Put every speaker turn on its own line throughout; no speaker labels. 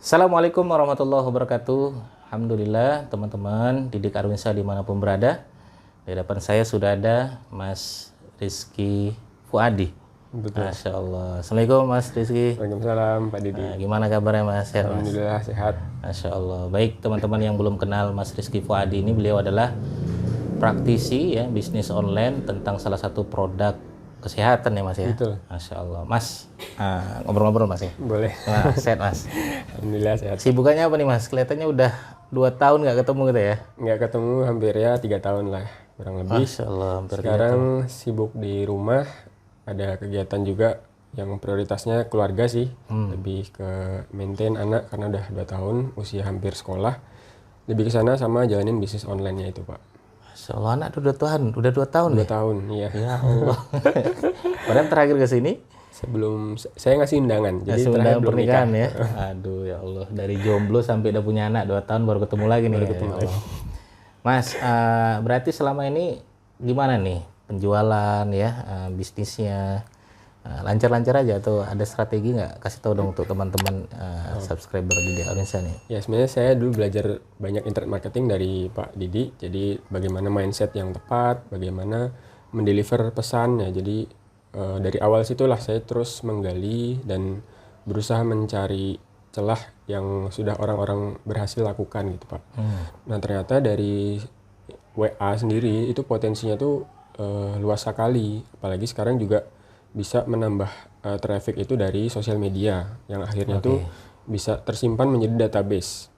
Assalamualaikum warahmatullahi wabarakatuh. Alhamdulillah teman-teman Didik Arwinsa dimanapun berada. Di depan saya sudah ada Mas Rizky Fuadi.
Betul.
Masya Allah. Assalamualaikum Mas Rizky.
Waalaikumsalam Pak Didi.
Nah, gimana kabarnya Mas? Sehat, Mas?
Alhamdulillah sehat.
Masya Allah. Baik teman-teman yang belum kenal Mas Rizky Fuadi ini, beliau adalah praktisi ya bisnis online tentang salah satu produk kesehatan ya Mas ya.
Betul.
Masya Allah. Mas ngobrol-ngobrol Mas ya.
Boleh.
Nah, sehat Mas.
Alhamdulillah sehat.
Sibukannya apa nih Mas? Kelihatannya udah 2 tahun nggak ketemu gitu ya?
Nggak ketemu hampir ya 3 tahun lah kurang lebih.
Masya Allah.
Sekarang sibuk di rumah. Ada kegiatan juga yang prioritasnya keluarga sih. Lebih ke maintain anak karena udah 2 tahun usia hampir sekolah. Lebih ke sana sama jalanin bisnis online-nya itu Pak.
Masya Allah, anak udah 2 tahun
2
ya?
tahun, iya.
Ya Allah. Padahal terakhir ke sini
Sebelum saya ngasih undangan, jadi
ngasih
terakhir
undangan
belum nikah.
pernikahan ya. Aduh ya Allah, dari jomblo sampai udah punya anak 2 tahun baru ketemu lagi nih. Ya Allah. Mas, berarti selama ini gimana nih penjualan ya, bisnisnya lancar-lancar aja atau ada strategi nggak? Kasih tahu dong untuk teman-teman subscriber Didik Arwinsa nih.
Ya sebenarnya saya dulu belajar banyak internet marketing dari Pak Didi. Jadi bagaimana mindset yang tepat, bagaimana mendeliver pesan ya. Jadi dari awal situlah saya terus menggali dan berusaha mencari celah yang sudah orang-orang berhasil lakukan gitu Pak. Nah ternyata dari WA sendiri itu potensinya tuh luas sekali. Apalagi sekarang juga bisa menambah traffic itu dari sosial media yang akhirnya tuh bisa tersimpan menjadi database.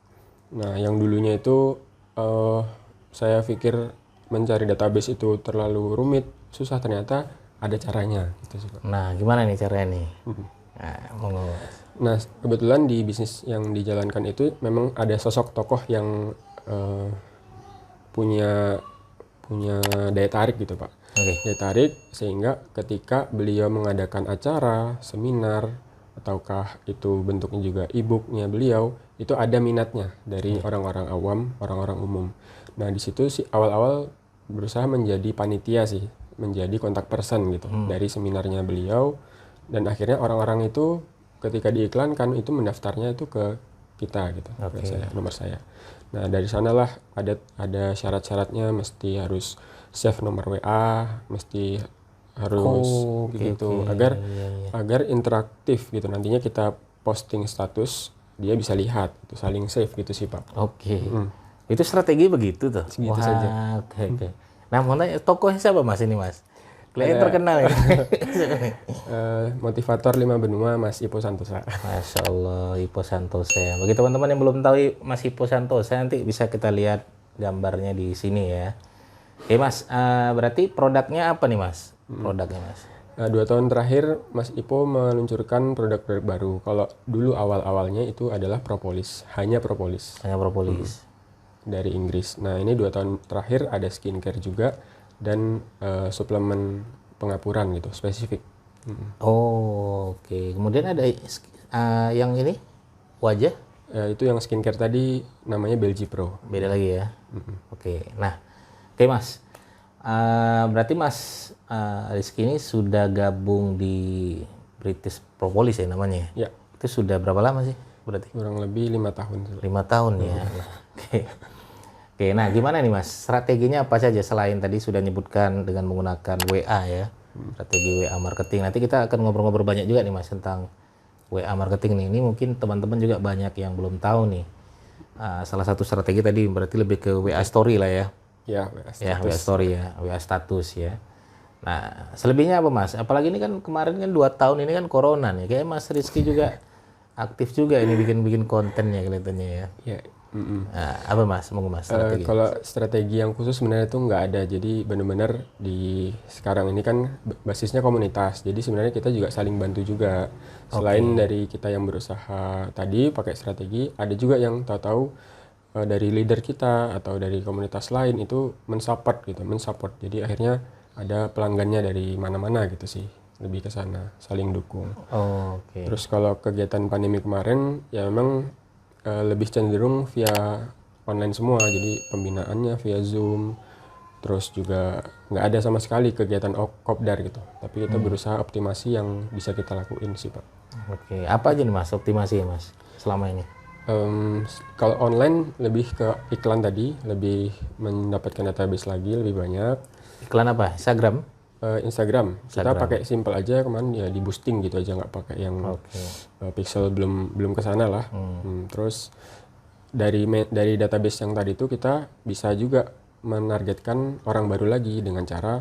Nah yang dulunya itu saya pikir mencari database itu terlalu rumit, susah, ternyata ada caranya gitu sih Pak.
Nah, gimana nih caranya nih? Monggo.
Nah kebetulan di bisnis yang dijalankan itu memang ada sosok tokoh yang punya daya tarik gitu Pak. Daya tarik sehingga ketika beliau mengadakan acara, seminar, ataukah itu bentuknya juga e-booknya beliau, itu ada minatnya dari orang-orang awam, orang-orang umum. Nah di situ sih awal-awal berusaha menjadi panitia sih, menjadi kontak person gitu dari seminarnya beliau, dan akhirnya orang-orang itu ketika diiklankan itu mendaftarnya itu ke kita gitu, ke saya, nomor saya. Nah dari sanalah ada syarat-syaratnya, mesti harus save nomor WA, mesti harus gitu agar interaktif gitu, nantinya kita posting status dia bisa lihat itu, saling save gitu sih Pak.
Itu strategi begitu tuh.
Segitu saja.
Oke. Nah, mau nanya tokohnya siapa Mas ini Mas? Kalian terkenal ya.
Motivator 5 benua Mas Ipo Santosa.
Masya Allah, Ipo Santosa. Bagi teman-teman yang belum tahu Mas Ipo Santosa, nanti bisa kita lihat gambarnya di sini ya. Oke Mas, berarti produknya apa nih Mas? Produknya Mas?
2 tahun terakhir Mas Ipo meluncurkan produk-produk baru. Kalau dulu awal-awalnya itu adalah propolis, hanya propolis.
Hanya propolis.
Dari Inggris. Nah ini 2 tahun terakhir ada skincare juga dan suplemen pengapuran gitu, spesifik.
Oke. Kemudian ada yang ini wajah?
Itu yang skincare tadi namanya Belgi Pro.
Beda lagi ya. Oke. Nah, oke Mas. Berarti Mas Rizky ini sudah gabung di British Propolis ya namanya?
Ya.
Itu sudah berapa lama sih berarti?
Kurang lebih 5 tahun.
5 tahun ya. Oke, nah gimana nih Mas? Strateginya apa saja selain tadi sudah nyebutkan dengan menggunakan WA ya? Strategi WA marketing. Nanti kita akan ngobrol-ngobrol banyak juga nih Mas tentang WA marketing nih. Ini mungkin teman-teman juga banyak yang belum tahu nih. Salah satu strategi tadi berarti lebih ke WA story lah ya.
Ya, WA status.
Ya, WA story ya, WA status ya. Nah, selebihnya apa Mas? Apalagi ini kan kemarin kan 2 tahun ini kan corona nih. Kayak Mas Rizky juga aktif juga ini bikin kontennya kelihatannya ya.
Ya.
Nah, apa Mas? Mau Mas strategi?
Kalau strategi yang khusus sebenarnya itu nggak ada. Jadi benar-benar di sekarang ini kan basisnya komunitas. Jadi sebenarnya kita juga saling bantu juga. Selain dari kita yang berusaha tadi pakai strategi, ada juga yang tahu-tahu dari leader kita atau dari komunitas lain itu mensupport gitu, mensupport. Jadi akhirnya ada pelanggannya dari mana-mana gitu sih. Lebih ke sana, saling dukung. Terus kalau kegiatan pandemi kemarin ya memang lebih cenderung via online semua, jadi pembinaannya via Zoom, terus juga nggak ada sama sekali kegiatan kopdar gitu, tapi kita berusaha optimasi yang bisa kita lakuin sih Pak.
Oke, apa aja nih Mas optimasi ya Mas selama ini?
Kalau online lebih ke iklan tadi, lebih mendapatkan database lagi lebih banyak.
Iklan apa? Instagram?
Instagram kita pakai simple aja, kemarin ya di boosting gitu aja, nggak pakai yang pixel, belum ke sana lah. Terus dari database yang tadi itu kita bisa juga menargetkan orang baru lagi dengan cara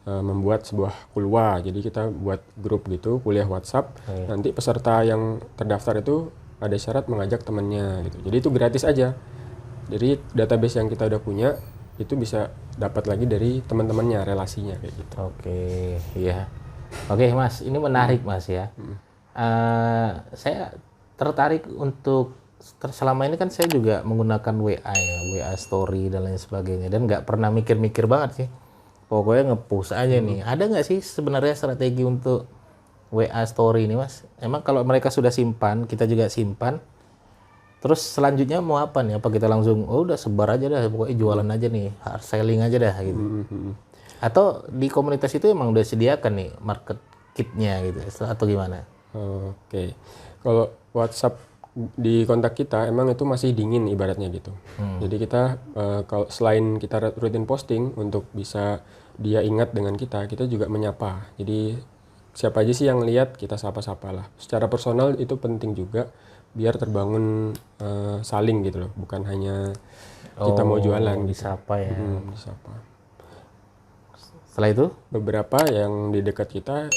membuat sebuah kulwa. Jadi kita buat grup gitu, kuliah WhatsApp. Nanti peserta yang terdaftar itu ada syarat mengajak temannya gitu. Jadi itu gratis aja. Jadi database yang kita udah punya itu bisa dapat lagi dari teman-temannya, relasinya kayak gitu.
Oke, iya. Oke Mas, ini menarik Mas ya. Saya tertarik untuk selama ini kan saya juga menggunakan WA ya, WA Story dan lain sebagainya, dan nggak pernah mikir-mikir banget sih. Pokoknya nge-push aja nih. Ada nggak sih sebenarnya strategi untuk WA Story ini Mas? Emang kalau mereka sudah simpan, kita juga simpan. Terus selanjutnya mau apa nih? Apa kita langsung, oh udah sebar aja dah, pokoknya jualan aja nih, hard selling aja dah gitu. Atau di komunitas itu emang udah sediakan nih market kitnya gitu, atau gimana?
Oke. Kalau WhatsApp di kontak kita emang itu masih dingin ibaratnya gitu. Jadi kita kalau selain kita rutin posting untuk bisa dia ingat dengan kita juga menyapa. Jadi siapa aja sih yang lihat kita sapa-sapa lah. Secara personal itu penting juga biar terbangun saling gitu loh, bukan hanya kita mau jualan
disapa ya.
Disapa.
Setelah itu
Beberapa yang di dekat kita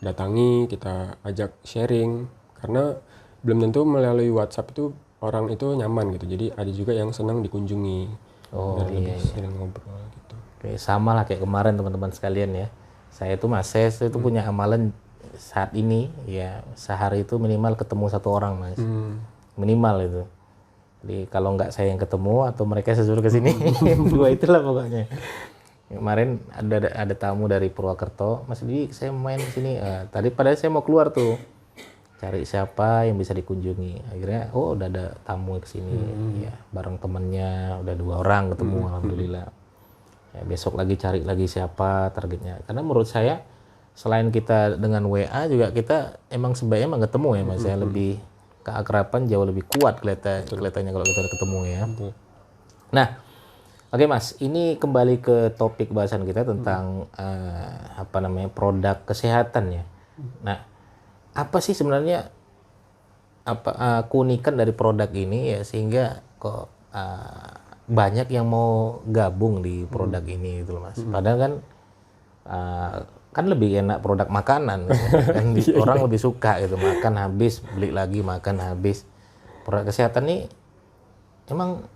datangi, kita ajak sharing, karena belum tentu melalui WhatsApp itu orang itu nyaman gitu. Jadi ada juga yang senang dikunjungi, lebih sering ngobrol gitu.
Oke, sama lah kayak kemarin teman-teman sekalian ya. Saya itu punya amalan saat ini ya, sehari itu minimal ketemu 1 orang Mas. Minimal itu. Jadi kalau nggak saya yang ketemu atau mereka saya suruh ke sini, dua itulah pokoknya. Kemarin ada tamu dari Purwokerto, Mas Didi saya main ke sini. Tadi padahal saya mau keluar tuh, cari siapa yang bisa dikunjungi. Akhirnya udah ada tamu ke sini, ya bareng temennya, udah 2 orang ketemu, alhamdulillah. Ya, besok lagi cari lagi siapa targetnya. Karena menurut saya selain kita dengan WA juga kita emang sebaiknya emang ketemu ya Mas. Saya lebih keakraban jauh lebih kuat kelihatannya kalau kita udah ketemu ya. Nah, oke Mas, ini kembali ke topik bahasan kita tentang produk kesehatan ya. Nah, apa sih sebenarnya keunikan dari produk ini ya sehingga kok banyak yang mau gabung di produk ini gitu loh Mas. Padahal kan lebih enak produk makanan kan orang lebih suka gitu, makan habis beli lagi, makan habis. Produk kesehatan nih emang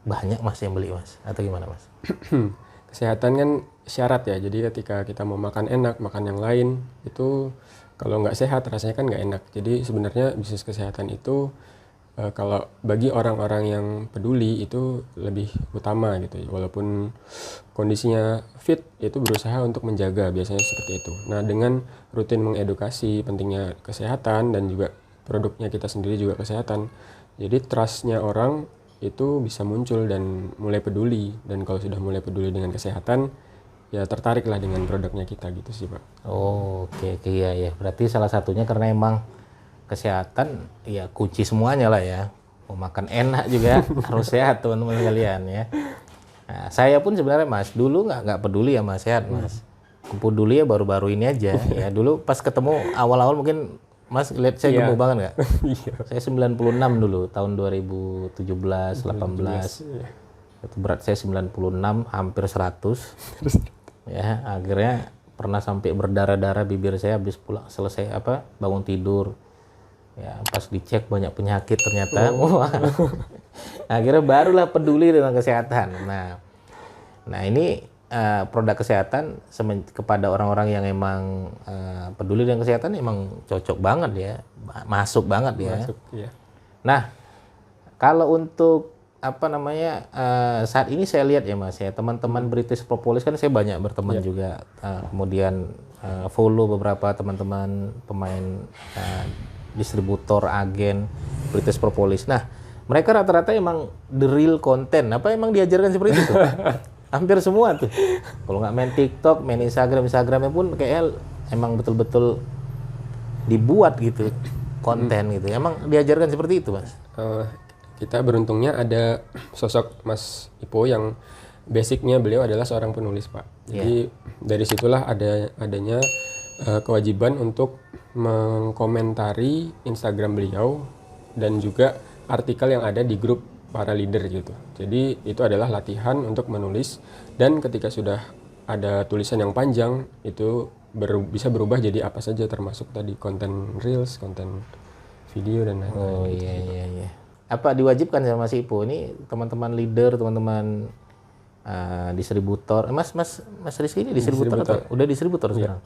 banyak Mas yang beli Mas atau gimana Mas?
Kesehatan kan syarat ya, jadi ketika kita mau makan enak, makan yang lain itu kalau nggak sehat rasanya kan nggak enak. Jadi sebenarnya bisnis kesehatan itu kalau bagi orang-orang yang peduli itu lebih utama gitu. Walaupun kondisinya fit, itu berusaha untuk menjaga, biasanya seperti itu. Nah, dengan rutin mengedukasi pentingnya kesehatan dan juga produknya kita sendiri juga kesehatan, jadi trust-nya orang itu bisa muncul dan mulai peduli. Dan kalau sudah mulai peduli dengan kesehatan, ya tertariklah dengan produknya kita gitu sih Pak.
Oke, iya. Berarti salah satunya karena emang kesehatan ya kunci semuanya lah ya. Mau makan enak juga harus sehat teman-teman sekalian ya. Nah, saya pun sebenarnya Mas dulu nggak peduli ya Mas sehat Mas. Peduli ya baru-baru ini aja ya. Dulu pas ketemu awal-awal mungkin Mas lihat saya gemuk banget nggak? Saya 96 dulu tahun 2017 18. Itu berat saya 96 hampir 100. Ya akhirnya pernah sampai berdarah-darah bibir saya habis pulang selesai bangun tidur. Ya, pas dicek banyak penyakit ternyata. Akhirnya barulah peduli dengan kesehatan. Nah ini produk kesehatan kepada orang-orang yang emang peduli dengan kesehatan emang cocok banget ya, masuk banget ya.
Iya.
Nah, kalau untuk saat ini saya lihat ya Mas ya, teman-teman British Propolis kan saya banyak berteman juga, kemudian follow beberapa teman-teman pemain distributor, agen British Propolis. Nah, mereka rata-rata emang the real content. Emang diajarkan seperti itu? Hampir semua tuh. Kalau nggak main TikTok, main Instagramnya pun kayak emang betul-betul dibuat gitu. konten gitu. Emang diajarkan seperti itu, Mas?
Kita beruntungnya ada sosok Mas Ipo yang basicnya beliau adalah seorang penulis, Pak. Jadi dari situlah adanya kewajiban untuk mengkomentari Instagram beliau dan juga artikel yang ada di grup para leader gitu. Jadi itu adalah latihan untuk menulis, dan ketika sudah ada tulisan yang panjang itu bisa berubah jadi apa saja, termasuk tadi konten reels, konten video dan lain-lain.
Oh iya. Apa diwajibkan sama Mas Ipo ini teman-teman leader, teman-teman distributor. Mas Rizky ini distributor atau udah distributor sekarang?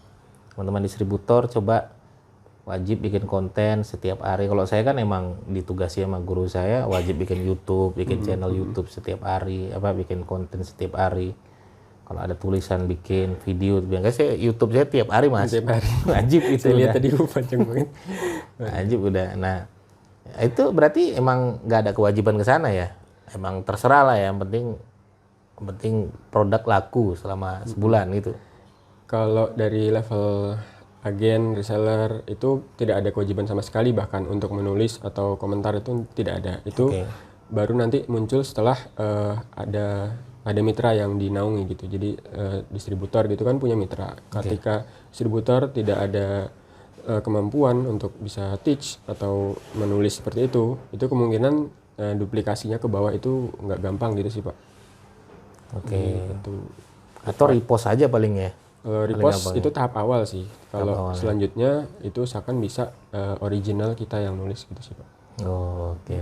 Teman-teman distributor coba wajib bikin konten setiap hari. Kalau saya kan emang ditugasi sama guru saya wajib bikin YouTube, bikin channel YouTube setiap hari, bikin konten setiap hari. Kalau ada tulisan bikin video, biasanya saya YouTube saya tiap hari, Mas.
Tiap hari.
Wajib itu.
Saya lihat tadi panjang banget.
Wajib udah. Nah, itu berarti emang nggak ada kewajiban ke sana ya. Emang terserah lah ya, yang penting produk laku selama sebulan gitu.
Kalau dari level agen, reseller itu tidak ada kewajiban sama sekali, bahkan untuk menulis atau komentar itu tidak ada. Itu baru nanti muncul setelah ada mitra yang dinaungi gitu. Jadi distributor gitu kan punya mitra. Ketika distributor tidak ada kemampuan untuk bisa teach atau menulis seperti itu kemungkinan duplikasinya ke bawah itu nggak gampang gitu sih, Pak.
Gitu. Atau repost aja paling ya.
Repost itu tahap awal sih. Kalau selanjutnya itu seakan bisa original kita yang nulis gitu sih, Pak.
Oke.